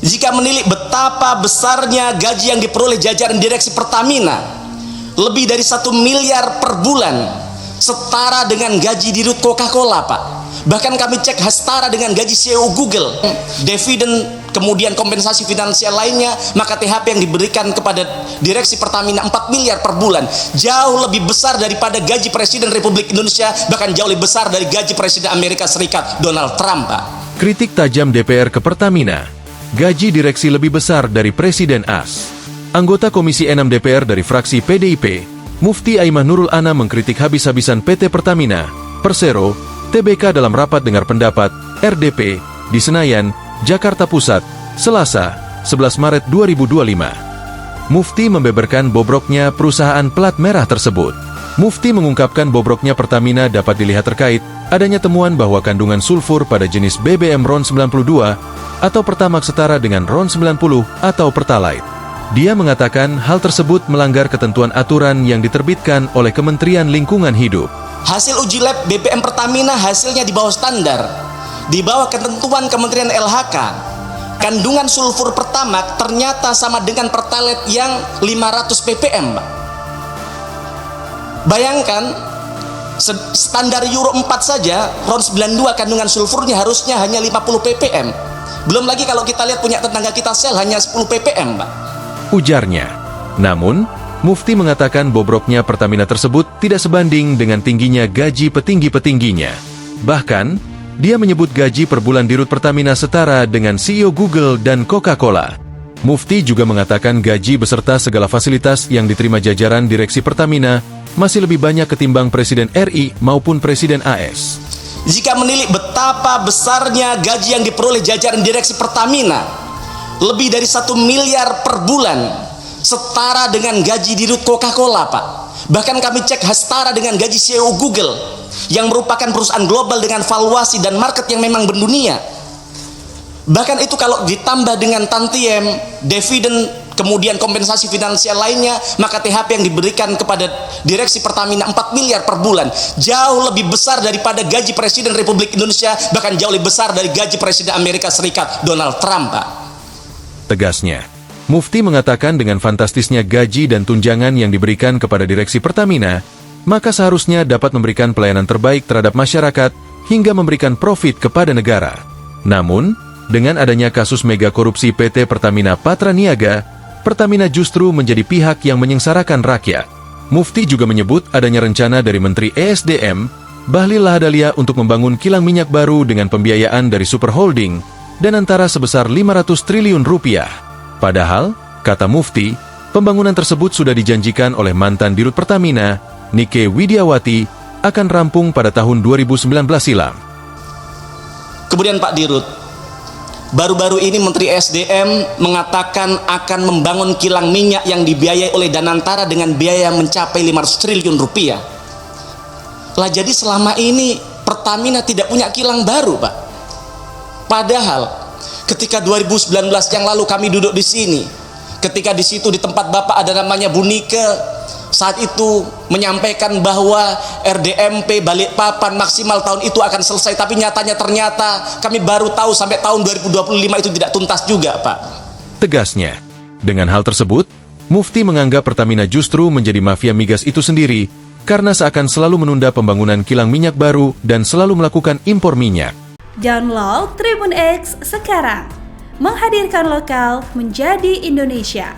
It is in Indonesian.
Jika menilik betapa besarnya gaji yang diperoleh jajaran direksi Pertamina, lebih dari 1 miliar per bulan, setara dengan gaji dirut Coca-Cola, Pak. Bahkan kami cek setara dengan gaji CEO Google. Dividen, kemudian kompensasi finansial lainnya, maka THP yang diberikan kepada direksi Pertamina 4 miliar per bulan, jauh lebih besar daripada gaji Presiden Republik Indonesia, bahkan jauh lebih besar dari gaji Presiden Amerika Serikat Donald Trump, Pak. Kritik tajam DPR ke Pertamina. Gaji direksi lebih besar dari Presiden AS. Anggota Komisi 6 DPR dari fraksi PDIP, Mufti Aimah Nurul Ana mengkritik habis-habisan PT Pertamina, Persero, TBK dalam rapat dengar pendapat, RDP, di Senayan, Jakarta Pusat, Selasa, 11 Maret 2025. Mufti membeberkan bobroknya perusahaan plat merah tersebut. Mufti mengungkapkan bobroknya Pertamina dapat dilihat terkait adanya temuan bahwa kandungan sulfur pada jenis BBM RON 92 atau Pertamax setara dengan RON 90 atau Pertalite. Dia mengatakan hal tersebut melanggar ketentuan aturan yang diterbitkan oleh Kementerian Lingkungan Hidup. Hasil uji lab BBM Pertamina hasilnya di bawah standar, di bawah ketentuan Kementerian LHK. Kandungan sulfur Pertamax ternyata sama dengan Pertalite yang 500 ppm, Pak. Bayangkan, standar Euro 4 saja, RON 92 kandungan sulfurnya harusnya hanya 50 ppm. Belum lagi kalau kita lihat punya tetangga kita Shell hanya 10 ppm, Pak. Ujarnya. Namun, Mufti mengatakan bobroknya Pertamina tersebut tidak sebanding dengan tingginya gaji petinggi-petingginya. Bahkan, dia menyebut gaji per bulan dirut Pertamina setara dengan CEO Google dan Coca-Cola. Mufti juga mengatakan gaji beserta segala fasilitas yang diterima jajaran direksi Pertamina masih lebih banyak ketimbang Presiden RI maupun Presiden AS. Jika menilik betapa besarnya gaji yang diperoleh jajaran direksi Pertamina, lebih dari 1 miliar per bulan, setara dengan gaji dirut Coca-Cola, Pak. Bahkan kami cek setara dengan gaji CEO Google, yang merupakan perusahaan global dengan valuasi dan market yang memang mendunia. Bahkan itu kalau ditambah dengan tantiem, dividen, kemudian kompensasi finansial lainnya, maka THP yang diberikan kepada direksi Pertamina 4 miliar per bulan, jauh lebih besar daripada gaji Presiden Republik Indonesia, bahkan jauh lebih besar dari gaji Presiden Amerika Serikat Donald Trump, Pak. Tegasnya, Mufti mengatakan dengan fantastisnya gaji dan tunjangan yang diberikan kepada direksi Pertamina, maka seharusnya dapat memberikan pelayanan terbaik terhadap masyarakat hingga memberikan profit kepada negara. Namun, dengan adanya kasus mega korupsi PT Pertamina Patraniaga, Pertamina justru menjadi pihak yang menyengsarakan rakyat. Mufti juga menyebut adanya rencana dari Menteri ESDM, Bahlil Lahadalia untuk membangun kilang minyak baru dengan pembiayaan dari Super Holding dan antara sebesar 500 triliun rupiah. Padahal, kata Mufti, pembangunan tersebut sudah dijanjikan oleh mantan Dirut Pertamina, Nike Widiawati, akan rampung pada tahun 2019 silam. Kemudian Pak Dirut, baru-baru ini Menteri SDM mengatakan akan membangun kilang minyak yang dibiayai oleh Danantara dengan biaya mencapai 500 triliun rupiah. Lah jadi selama ini Pertamina tidak punya kilang baru, Pak. Padahal ketika 2019 yang lalu kami duduk di sini, ketika di situ di tempat Bapak ada namanya Bu Nike, saat itu menyampaikan bahwa RDMP Balikpapan maksimal tahun itu akan selesai, tapi ternyata kami baru tahu sampai tahun 2025 itu tidak tuntas juga, Pak. Tegasnya, dengan hal tersebut, Mufti menganggap Pertamina justru menjadi mafia migas itu sendiri karena seakan selalu menunda pembangunan kilang minyak baru dan selalu melakukan impor minyak. Download Tribun X sekarang, menghadirkan lokal menjadi Indonesia.